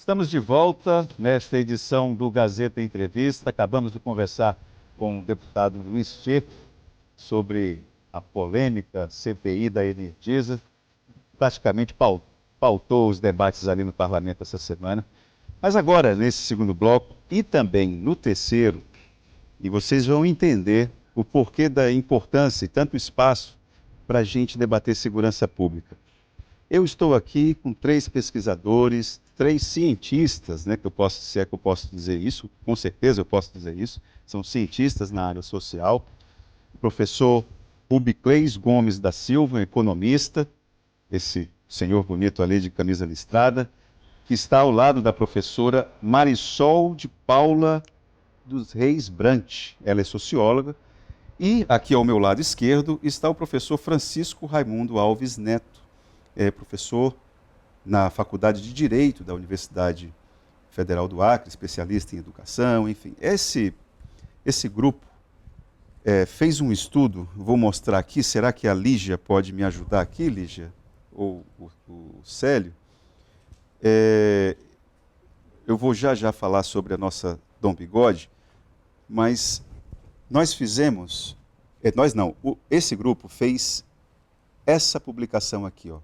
Estamos de volta nesta edição do Gazeta Entrevista. Acabamos de conversar com o deputado Luiz Fê sobre a polêmica CPI da Energisa. Praticamente pautou os debates ali no parlamento essa semana. Mas agora, nesse segundo bloco e também no terceiro, e vocês vão entender o porquê da importância e tanto espaço para a gente debater segurança pública. Eu estou aqui com 3 pesquisadores, 3 cientistas, né, que eu posso dizer isso, com certeza eu posso dizer isso, são cientistas na área social. O professor Rubiclés Gomes da Silva, economista, esse senhor bonito ali de camisa listrada, que está ao lado da professora Marisol de Paula dos Reis Brant, ela é socióloga, e aqui ao meu lado esquerdo está o professor Francisco Raimundo Alves Neto, professor na Faculdade de Direito da Universidade Federal do Acre, especialista em educação, enfim. Esse grupo fez um estudo, vou mostrar aqui, será que a Lígia pode me ajudar aqui, Lígia? Ou o Célio? Eu vou já falar sobre a nossa Dom Bigode, mas nós fizemos, esse grupo fez essa publicação aqui, ó.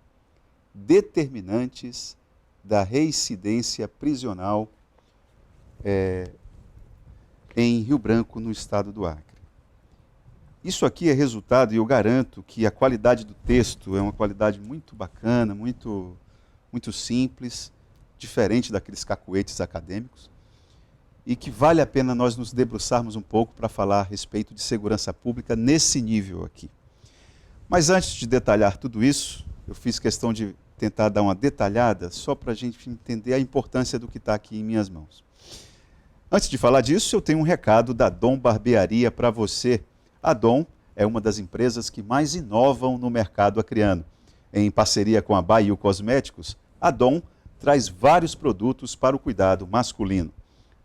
Determinantes da reincidência prisional em Rio Branco, no estado do Acre. Isso aqui é resultado, e eu garanto que a qualidade do texto é uma qualidade muito bacana, muito simples, diferente daqueles cacuetes acadêmicos, e que vale a pena nós nos debruçarmos um pouco para falar a respeito de segurança pública nesse nível aqui. Mas antes de detalhar tudo isso, eu fiz questão de tentar dar uma detalhada, só para a gente entender a importância do que está aqui em minhas mãos. Antes de falar disso, eu tenho um recado da Dom Barbearia para você. A Dom é uma das empresas que mais inovam no mercado acreano. Em parceria com a Baio Cosméticos, a Dom traz vários produtos para o cuidado masculino.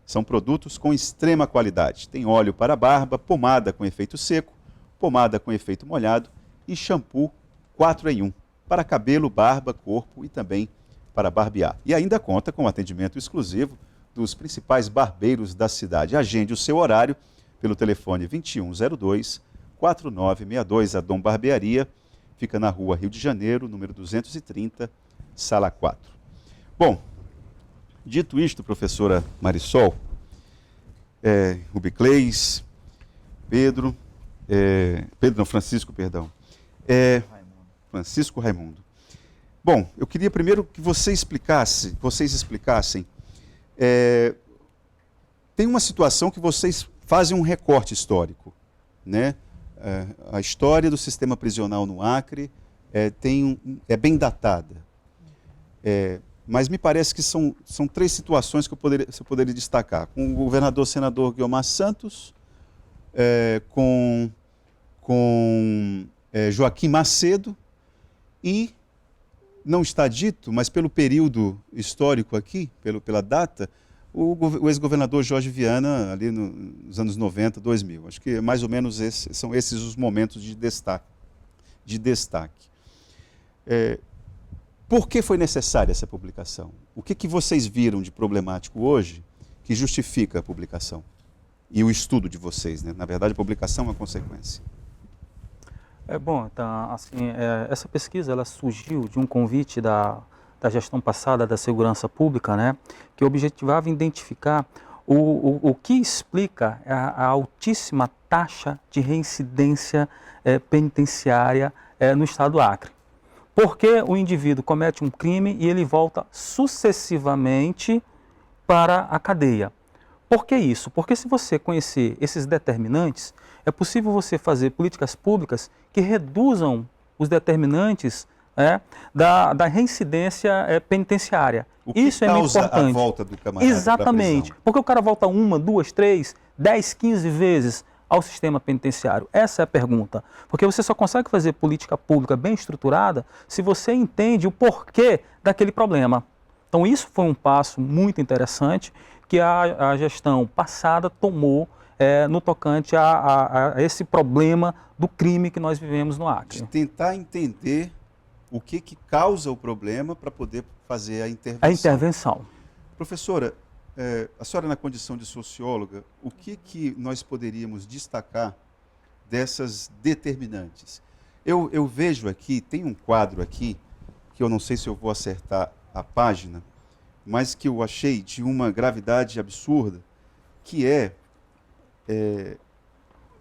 São produtos com extrema qualidade. Tem óleo para barba, pomada com efeito seco, pomada com efeito molhado e shampoo 4 em 1, para cabelo, barba, corpo e também para barbear. E ainda conta com atendimento exclusivo dos principais barbeiros da cidade. Agende o seu horário pelo telefone 2102-4962. A Dom Barbearia fica na rua Rio de Janeiro, número 230, sala 4. Bom, dito isto, professora Marisol, Rubiclés, Francisco, Francisco Raimundo. Bom, eu queria primeiro que vocês explicassem. Tem uma situação que vocês fazem um recorte histórico, né? A história do sistema prisional no Acre é bem datada. Mas me parece que são 3 situações que eu poderia destacar. Com o governador senador Guiomar Santos, com Joaquim Macedo, e não está dito, mas pelo período histórico aqui, pela data, o ex-governador Jorge Viana, ali nos anos 90, 2000. Acho que mais ou menos são esses os momentos de destaque. Por que foi necessária essa publicação? O que vocês viram de problemático hoje que justifica a publicação? E o estudo de vocês, né? Na verdade, a publicação é uma consequência. Bom, então, assim, essa pesquisa ela surgiu de um convite da gestão passada da segurança pública, né, que objetivava identificar o que explica a altíssima taxa de reincidência penitenciária no estado do Acre. Porque o indivíduo comete um crime e ele volta sucessivamente para a cadeia. Por que isso? Porque se você conhecer esses determinantes, é possível você fazer políticas públicas que reduzam os determinantes da reincidência penitenciária. O que isso é muito importante. Causa a volta do camarada? Exatamente. Porque o cara volta 1, 2, 3, 10, 15 vezes ao sistema penitenciário? Essa é a pergunta. Porque você só consegue fazer política pública bem estruturada se você entende o porquê daquele problema. Então isso foi um passo muito interessante que a gestão passada tomou no tocante a esse problema do crime que nós vivemos no Acre. De tentar entender o que causa o problema para poder fazer a intervenção. A intervenção. Professora, a senhora na condição de socióloga, o que nós poderíamos destacar dessas determinantes? Eu vejo aqui, tem um quadro aqui, que eu não sei se eu vou acertar a página, mas que eu achei de uma gravidade absurda, que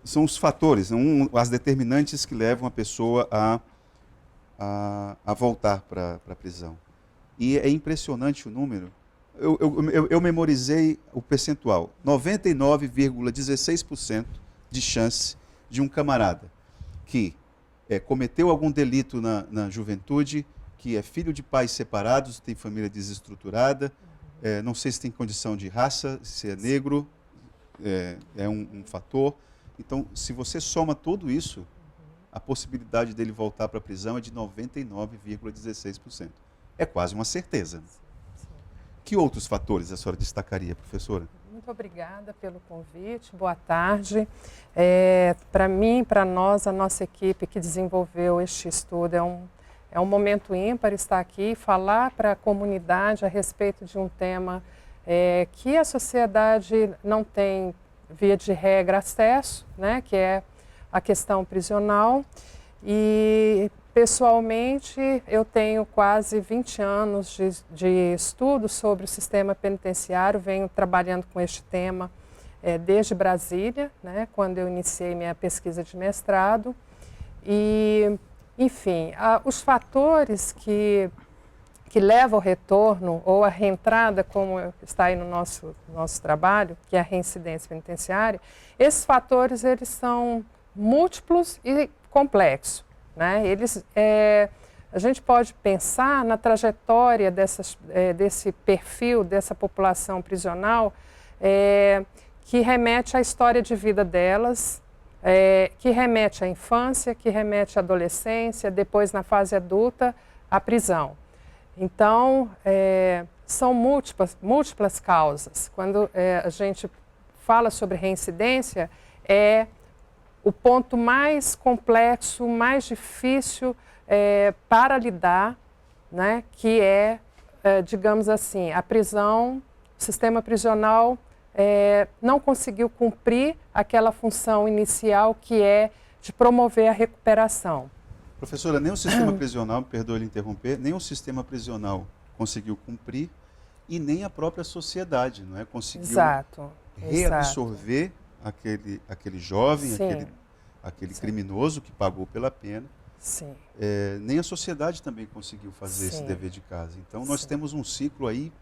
são os fatores, as determinantes que levam a pessoa a voltar para a prisão. E é impressionante o número. Eu memorizei o percentual, 99,16% de chance de um camarada que cometeu algum delito na juventude, que é filho de pais separados, tem família desestruturada, não sei se tem condição de raça, se é negro, é um fator. Então, se você soma tudo isso, a possibilidade dele voltar para a prisão é de 99,16%. É quase uma certeza. Que outros fatores a senhora destacaria, professora? Muito obrigada pelo convite, boa tarde. Para mim, para nós, a nossa equipe que desenvolveu este estudo, é um momento ímpar estar aqui e falar para a comunidade a respeito de um tema que a sociedade não tem, via de regra, acesso, né, que é a questão prisional. E, pessoalmente, eu tenho quase 20 anos de estudo sobre o sistema penitenciário, venho trabalhando com este tema desde Brasília, né, quando eu iniciei minha pesquisa de mestrado. E, enfim, os fatores que levam ao retorno ou à reentrada, como está aí no nosso trabalho, que é a reincidência penitenciária, esses fatores eles são múltiplos e complexos. Né? A gente pode pensar na trajetória desse perfil, dessa população prisional, que remete à história de vida delas, que remete à infância, que remete à adolescência, depois na fase adulta, à prisão. Então, são múltiplas causas. Quando a gente fala sobre reincidência, o ponto mais complexo, mais difícil para lidar, né, que digamos assim, a prisão, o sistema prisional não conseguiu cumprir aquela função inicial que é de promover a recuperação. Professora, nem o sistema prisional, me perdoe lhe interromper, nem o sistema prisional conseguiu cumprir e nem a própria sociedade, não é? Conseguiu reabsorver aquele jovem, aquele criminoso que pagou pela pena. Sim. Nem a sociedade também conseguiu fazer esse dever de casa. Então, nós temos um ciclo aí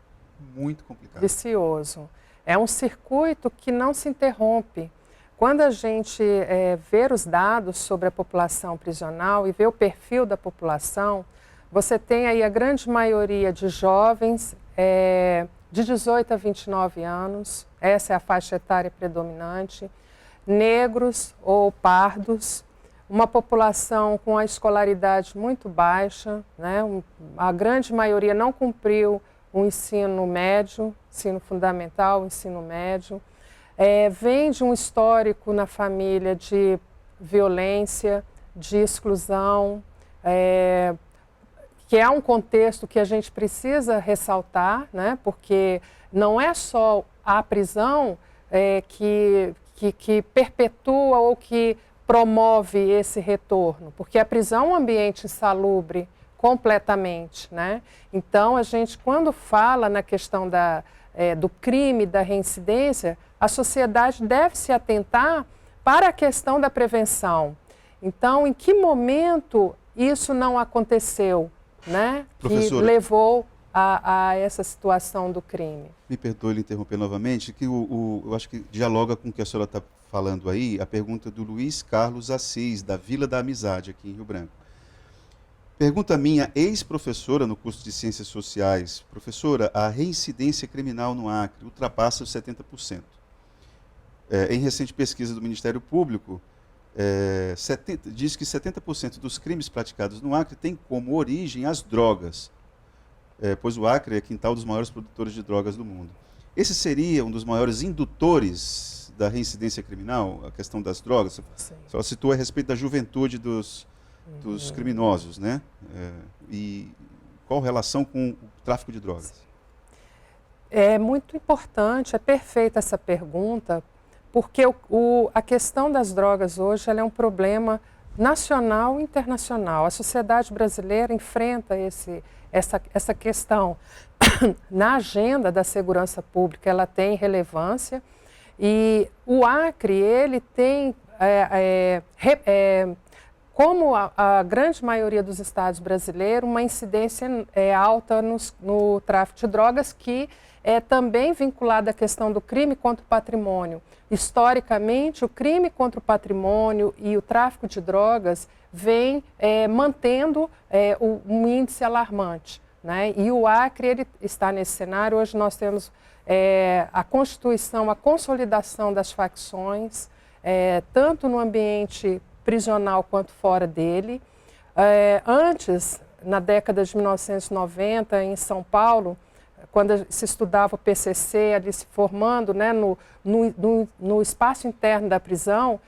muito complicado. Vicioso. É um circuito que não se interrompe. Quando a gente vê os dados sobre a população prisional e vê o perfil da população, você tem aí a grande maioria de jovens de 18 a 29 anos, essa é a faixa etária predominante, negros ou pardos, uma população com a escolaridade muito baixa, né? A grande maioria não cumpriu o ensino médio, ensino fundamental, ensino médio, vem de um histórico na família de violência, de exclusão, que é um contexto que a gente precisa ressaltar, né? Porque não é só a prisão que perpetua ou que promove esse retorno, porque a prisão é um ambiente insalubre completamente, né? Então, a gente, quando fala na questão do crime, da reincidência, a sociedade deve se atentar para a questão da prevenção. Então, em que momento isso não aconteceu, né? Professora, que levou a essa situação do crime? Me perdoe lhe interromper novamente, que eu acho que dialoga com o que a senhora está falando aí, a pergunta do Luiz Carlos Assis, da Vila da Amizade, aqui em Rio Branco. Pergunta minha, ex-professora no curso de Ciências Sociais. Professora, a reincidência criminal no Acre ultrapassa os 70%. Em recente pesquisa do Ministério Público, diz que 70% dos crimes praticados no Acre têm como origem as drogas, pois o Acre é quintal dos maiores produtores de drogas do mundo. Esse seria um dos maiores indutores da reincidência criminal, a questão das drogas? Ela citou a respeito da juventude dos criminosos, né? E qual relação com o tráfico de drogas? É muito importante, é perfeita essa pergunta, porque a questão das drogas hoje ela é um problema nacional e internacional. A sociedade brasileira enfrenta essa questão na agenda da segurança pública, ela tem relevância, e o Acre, ele tem, como a grande maioria dos estados brasileiros, uma incidência alta no tráfico de drogas, que é também vinculada à questão do crime contra o patrimônio. Historicamente, o crime contra o patrimônio e o tráfico de drogas vem mantendo um índice alarmante, né? E o Acre ele está nesse cenário. Hoje nós temos a constituição, a consolidação das facções, tanto no ambiente prisional quanto fora dele. Antes, na década de 1990, em São Paulo, quando se estudava o PCC ali se formando, né, no espaço interno da prisão,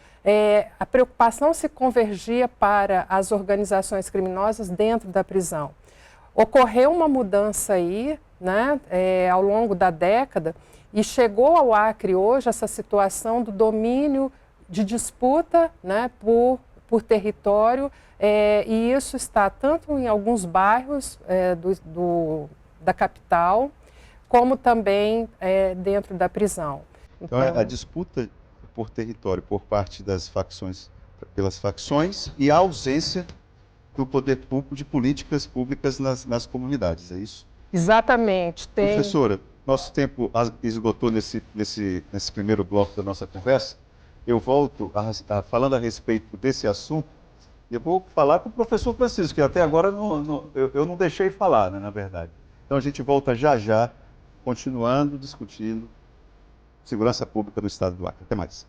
a preocupação se convergia para as organizações criminosas dentro da prisão. Ocorreu uma mudança aí, né, ao longo da década, e chegou ao Acre hoje essa situação do domínio de disputa, né, por território, e isso está tanto em alguns bairros da capital, como também dentro da prisão. Então, a disputa por território por parte das facções, pelas facções, e a ausência do poder público de políticas públicas nas comunidades, é isso? Exatamente. Professora, nosso tempo esgotou nesse primeiro bloco da nossa conversa. Eu volto falando a respeito desse assunto. Eu vou falar com o professor Francisco, que até agora eu não deixei falar, né, na verdade. Então a gente volta já já, continuando discutindo segurança pública do Estado do Acre. Até mais.